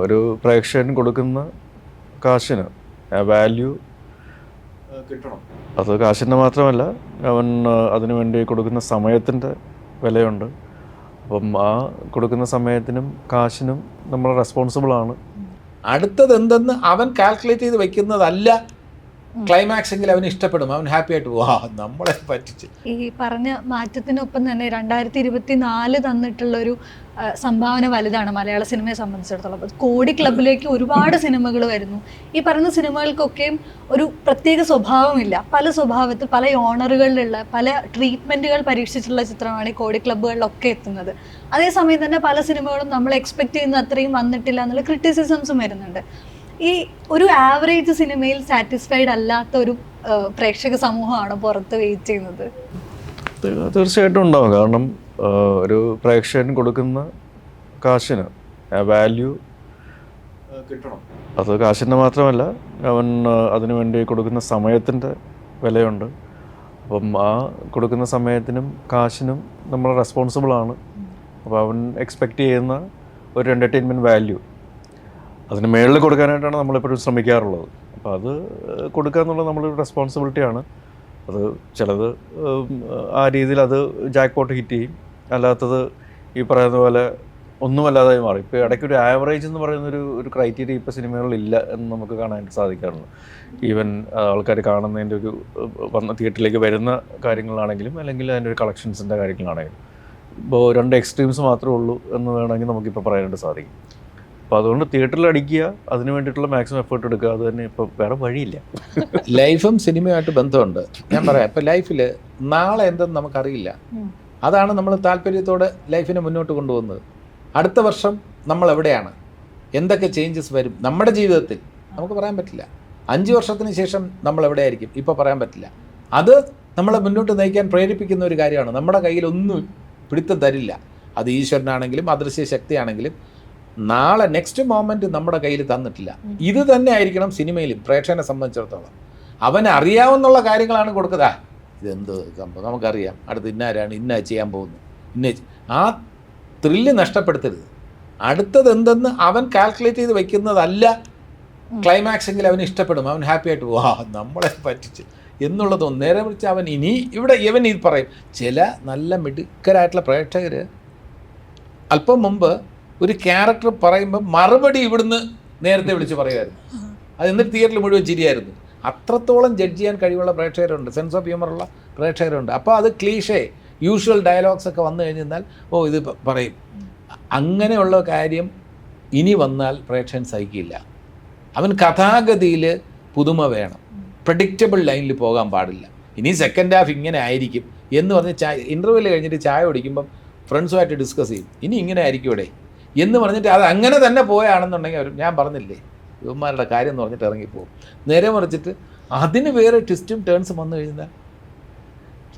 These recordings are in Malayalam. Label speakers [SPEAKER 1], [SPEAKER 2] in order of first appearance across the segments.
[SPEAKER 1] ഒരു പ്രേക്ഷകൻ കൊടുക്കുന്ന കാശിന് വാല്യൂ കിട്ടണം. അത് കാശിൻ്റെ മാത്രമല്ല, അവൻ അതിനു വേണ്ടി കൊടുക്കുന്ന സമയത്തിൻ്റെ വിലയുണ്ട്. അപ്പം ആ കൊടുക്കുന്ന സമയത്തിനും കാശിനും നമ്മൾ റെസ്പോൺസിബിളാണ്.
[SPEAKER 2] അടുത്തത് എന്തെന്ന് അവൻ കാൽക്കുലേറ്റ് ചെയ്ത് വെക്കുന്നതല്ല. ക്ലൈമാക്സ് എങ്കിൽ അവന് ഇഷ്ടപ്പെടും, അവൻ ഹാപ്പി ആയിട്ട് പോവാ നമ്മളെ പറ്റിച്ച്.
[SPEAKER 3] ഈ പറഞ്ഞ മാറ്റത്തിനൊപ്പം തന്നെ 2024 തന്നിട്ടുള്ളൊരു സംഭാവന വലുതാണ് മലയാള സിനിമയെ സംബന്ധിച്ചിടത്തോളം. കോടി ക്ലബിലേക്ക് ഒരുപാട് സിനിമകൾ വരുന്നു. ഈ പറയുന്ന സിനിമകൾക്കൊക്കെയും ഒരു പ്രത്യേക സ്വഭാവമില്ല. പല സ്വഭാവത്തിൽ പല ഓണറുകളിലുള്ള പല ട്രീറ്റ്മെൻറ്റുകൾ പരീക്ഷിച്ചിട്ടുള്ള ചിത്രമാണ് ഈ കോടി ക്ലബ്ബുകളിലൊക്കെ എത്തുന്നത്. അതേസമയം തന്നെ പല സിനിമകളും നമ്മൾ എക്സ്പെക്ട് ചെയ്യുന്ന അത്രയും വന്നിട്ടില്ല എന്നുള്ള ക്രിറ്റിസിസംസും വരുന്നുണ്ട്. ഈ ഒരു ആവറേജ് സിനിമയിൽ സാറ്റിസ്ഫൈഡ് അല്ലാത്ത ഒരു പ്രേക്ഷക സമൂഹമാണ് പുറത്ത് വെയിറ്റ് ചെയ്യുന്നത്.
[SPEAKER 1] തീർച്ചയായിട്ടും ഉണ്ടാവും. കാരണം ഒരു പ്രേക്ഷകൻ കൊടുക്കുന്ന കാശിന് വാല്യൂ കിട്ടണം. അത് കാശിൻ്റെ മാത്രമല്ല, അവൻ അതിനു വേണ്ടി കൊടുക്കുന്ന സമയത്തിൻ്റെ വിലയുണ്ട്. അപ്പം ആ കൊടുക്കുന്ന സമയത്തിനും കാശിനും നമ്മൾ റെസ്പോൺസിബിളാണ്. അപ്പോൾ അവൻ എക്സ്പെക്റ്റ് ചെയ്യുന്ന ഒരു എൻ്റർടൈൻമെൻറ്റ് വാല്യൂ അതിന് മേളിൽ കൊടുക്കാനായിട്ടാണ് നമ്മളെപ്പോഴും ശ്രമിക്കാറുള്ളത്. അപ്പോൾ അത് കൊടുക്കുക എന്നുള്ളത് നമ്മളൊരു റെസ്പോൺസിബിലിറ്റിയാണ്. അത് ചിലത് ആ രീതിയിൽ അത് ജാക്ക് പോട്ട് ഹിറ്റ് ചെയ്യും, അല്ലാത്തത് ഈ പറയുന്ന പോലെ ഒന്നുമല്ലാതായി മാറും. ഇപ്പോൾ ഇടയ്ക്കൊരു ആവറേജ് എന്ന് പറയുന്നൊരു ക്രൈറ്റീരിയ ഇപ്പോൾ സിനിമകളിലില്ല എന്ന് നമുക്ക് കാണാനായിട്ട് സാധിക്കാറുണ്ട്. ഈവൻ ആൾക്കാർ കാണുന്നതിൻ്റെ ഒരു തിയേറ്ററിലേക്ക് വരുന്ന കാര്യങ്ങളാണെങ്കിലും അല്ലെങ്കിൽ അതിൻ്റെ ഒരു കളക്ഷൻസിൻ്റെ കാര്യങ്ങളാണെങ്കിലും ഇപ്പോൾ രണ്ട് എക്സ്ട്രീംസ് മാത്രമേ ഉള്ളൂ എന്ന് വേണമെങ്കിൽ നമുക്കിപ്പോൾ പറയാനായിട്ട് സാധിക്കും. അപ്പോൾ അതുകൊണ്ട് തിയേറ്ററിൽ അടിക്കുക, അതിന് വേണ്ടിയിട്ടുള്ള മാക്സിമം എഫേർട്ട് എടുക്കുക, അത് തന്നെ ഇപ്പോൾ വേറെ വഴിയില്ല.
[SPEAKER 2] ലൈഫും സിനിമയുമായിട്ട് ബന്ധമുണ്ട്. ഞാൻ പറയാം, ഇപ്പോൾ ലൈഫിൽ നാളെ എന്തെന്ന് നമുക്കറിയില്ല. അതാണ് നമ്മൾ താല്പര്യത്തോടെ ലൈഫിനെ മുന്നോട്ട് കൊണ്ടുപോകുന്നത്. അടുത്ത വർഷം നമ്മൾ എവിടെയാണ്, എന്തൊക്കെ ചേഞ്ചസ് വരും നമ്മുടെ ജീവിതത്തിൽ നമുക്ക് പറയാൻ പറ്റില്ല. 5 വർഷത്തിന് ശേഷം നമ്മൾ എവിടെയായിരിക്കും ഇപ്പോൾ പറയാൻ പറ്റില്ല. അത് നമ്മളെ മുന്നോട്ട് നയിക്കാൻ പ്രേരിപ്പിക്കുന്ന ഒരു കാര്യമാണ്. നമ്മുടെ കയ്യിലൊന്നും പിടുത്തം തരില്ല. അത് ഈശ്വരനാണെങ്കിലും അദൃശ്യ ശക്തിയാണെങ്കിലും നാളെ നെക്സ്റ്റ് മൊമെൻറ്റ് നമ്മുടെ കയ്യിൽ തന്നിട്ടില്ല. ഇത് തന്നെ ആയിരിക്കണം സിനിമയിലും പ്രേക്ഷകനെ സംബന്ധിച്ചിടത്തോളം. അവന് അറിയാവുന്നുള്ള കാര്യങ്ങളാണ് കൊടുക്കുക. ഇതെന്ത് സംഭവം നമുക്കറിയാം, അടുത്ത് ഇന്നാരാണ് ഇന്ന ചെയ്യാൻ പോകുന്നത്, ആ ത്രില്ല് നഷ്ടപ്പെടുത്തരുത്. അടുത്തത് എന്തെന്ന് അവൻ കാൽക്കുലേറ്റ് ചെയ്ത് വെക്കുന്നതല്ല. ക്ലൈമാക്സ് എങ്കിൽ അവന് ഇഷ്ടപ്പെടും, അവൻ ഹാപ്പി ആയിട്ട് പോവാ നമ്മളെ പറ്റിച്ച് എന്നുള്ളത്. നേരെ വിളിച്ച് അവൻ ഇവൻ ഇത് പറയും. ചില നല്ല മിടുക്കരായിട്ടുള്ള പ്രേക്ഷകർ അല്പം മുമ്പ് ഒരു ക്യാരക്ടർ പറയുമ്പോൾ മറുപടി ഇവിടുന്ന് നേരത്തെ വിളിച്ച് പറയുമായിരുന്നു. അത് എന്നിട്ട് തിയേറ്ററിൽ മുഴുവൻ ചിരിയായിരുന്നു. അത്രത്തോളം ജഡ്ജ് ചെയ്യാൻ കഴിവുള്ള പ്രേക്ഷകരുണ്ട്, സെൻസ് ഓഫ് ഹ്യൂമറുള്ള പ്രേക്ഷകരുണ്ട്. അപ്പോൾ അത് ക്ലീഷേ യൂഷ്വൽ ഡയലോഗ്സ് ഒക്കെ വന്നു കഴിഞ്ഞാൽ ഇത് പറയും. അങ്ങനെയുള്ള കാര്യം ഇനി വന്നാൽ പ്രേക്ഷകൻ സഹിക്കില്ല. അവൻ കഥാഗതിയിൽ പുതുമ വേണം, പ്രഡിക്റ്റബിൾ ലൈനിൽ പോകാൻ പാടില്ല. ഇനി സെക്കൻഡ് ഹാഫ് ഇങ്ങനെ ആയിരിക്കും എന്ന് പറഞ്ഞ് ഇൻ്റർവ്യൂവിൽ കഴിഞ്ഞിട്ട് ചായ കുടിക്കുമ്പം ഫ്രണ്ട്സുമായിട്ട് ഡിസ്കസ് ചെയ്യും, ഇനി ഇങ്ങനെ ആയിരിക്കും ഇവിടെ എന്ന് പറഞ്ഞിട്ട് അത് അങ്ങനെ തന്നെ പോയാണെന്നുണ്ടെങ്കിൽ അവർ ഞാൻ പറഞ്ഞില്ലേ ഇവന്മാരുടെ കാര്യം എന്ന് പറഞ്ഞിട്ട് ഇറങ്ങിപ്പോകും. നേരെ മറിച്ചിട്ട് അതിന് വേറെ ട്വിസ്റ്റും ടേൺസും വന്നു കഴിഞ്ഞാൽ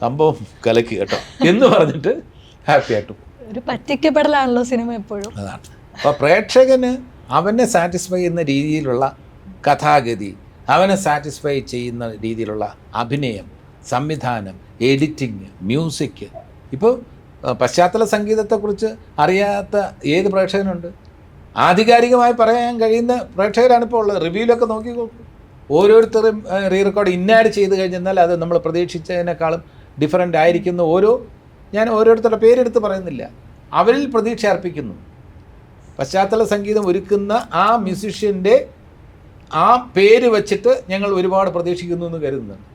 [SPEAKER 2] സംഭവം കലക്കി കേട്ടോ എന്ന് പറഞ്ഞിട്ട് ഹാപ്പി ആയിട്ട് പോകും.
[SPEAKER 3] ഒരു പറ്റിക്കപ്പെടലാണല്ലോ സിനിമ എപ്പോഴും.
[SPEAKER 2] അതാണ്. അപ്പോൾ പ്രേക്ഷകന് അവനെ സാറ്റിസ്ഫൈ ചെയ്യുന്ന രീതിയിലുള്ള കഥാഗതി, അവനെ സാറ്റിസ്ഫൈ ചെയ്യുന്ന രീതിയിലുള്ള അഭിനയം, സംവിധാനം, എഡിറ്റിങ്, മ്യൂസിക്. ഇപ്പോൾ പശ്ചാത്തല സംഗീതത്തെക്കുറിച്ച് അറിയാത്ത ഏത് പ്രേക്ഷകനുണ്ട്? ആധികാരികമായി പറയാൻ കഴിയുന്ന പ്രേക്ഷകരാണിപ്പോൾ ഉള്ളത്. റിവ്യൂലൊക്കെ നോക്കി ഓരോരുത്തരും റീ റെക്കോർഡ് ഇന്നാഡ് ചെയ്ത് കഴിഞ്ഞാൽ അത് നമ്മൾ പ്രതീക്ഷിച്ചതിനേക്കാളും ഡിഫറൻ്റ് ആയിരിക്കുന്ന ഞാൻ ഓരോരുത്തരുടെ പേരെടുത്ത് പറയുന്നില്ല, അവരിൽ പ്രതീക്ഷ അർപ്പിക്കുന്നു. പശ്ചാത്തല സംഗീതം ഒരുക്കുന്ന ആ മ്യൂസിഷ്യൻ്റെ ആ പേര് വച്ചിട്ട് ഞങ്ങൾ ഒരുപാട് പ്രതീക്ഷിക്കുന്നു എന്ന് കരുതുന്നുണ്ട്.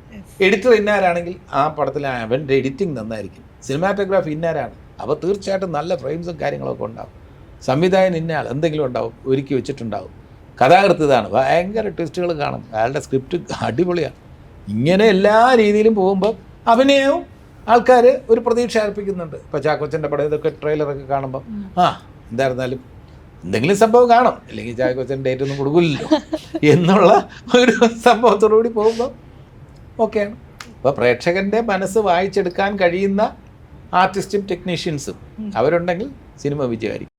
[SPEAKER 2] എഡിറ്റർ ഇന്നാരാണെങ്കിൽ ആ പടത്തിൽ അവൻ്റെ എഡിറ്റിംഗ് നന്നായിരിക്കും, സിനിമാറ്റോഗ്രാഫി ഇന്നാരാണ്, അപ്പോൾ തീർച്ചയായിട്ടും നല്ല ഫ്രെയിംസും കാര്യങ്ങളൊക്കെ ഉണ്ടാവും. സംവിധായകൻ ഇന്നയാൾ എന്തെങ്കിലും ഉണ്ടാവും, ഒരുക്കി വെച്ചിട്ടുണ്ടാവും. കഥാകൃത്ത് ഇതാണ്, ഭയങ്കര ട്വിസ്റ്റുകൾ കാണും, അയാളുടെ സ്ക്രിപ്റ്റ് അടിപൊളിയാണ്. ഇങ്ങനെ എല്ലാ രീതിയിലും പോകുമ്പോൾ അഭിനയവും ആൾക്കാർ ഒരു പ്രതീക്ഷ അർപ്പിക്കുന്നുണ്ട്. ഇപ്പോൾ ചാക്കോച്ചൻ്റെ പടം ഇതൊക്കെ ട്രെയിലറൊക്കെ കാണുമ്പോൾ എന്തായിരുന്നാലും എന്തെങ്കിലും സംഭവം കാണും, അല്ലെങ്കിൽ ചാക്കോച്ചൻ ഡേറ്റ് ഒന്നും കൊടുക്കില്ലല്ലോ എന്നുള്ള ഒരു സംഭവത്തോടുകൂടി പോകുമ്പോൾ ഓക്കെയാണ്. അപ്പോൾ പ്രേക്ഷകൻ്റെ മനസ്സ് വായിച്ചെടുക്കാൻ കഴിയുന്ന ആർട്ടിസ്റ്റും ടെക്നീഷ്യൻസും അവരുണ്ടെങ്കിൽ സിനിമ വിജയമായിരിക്കും.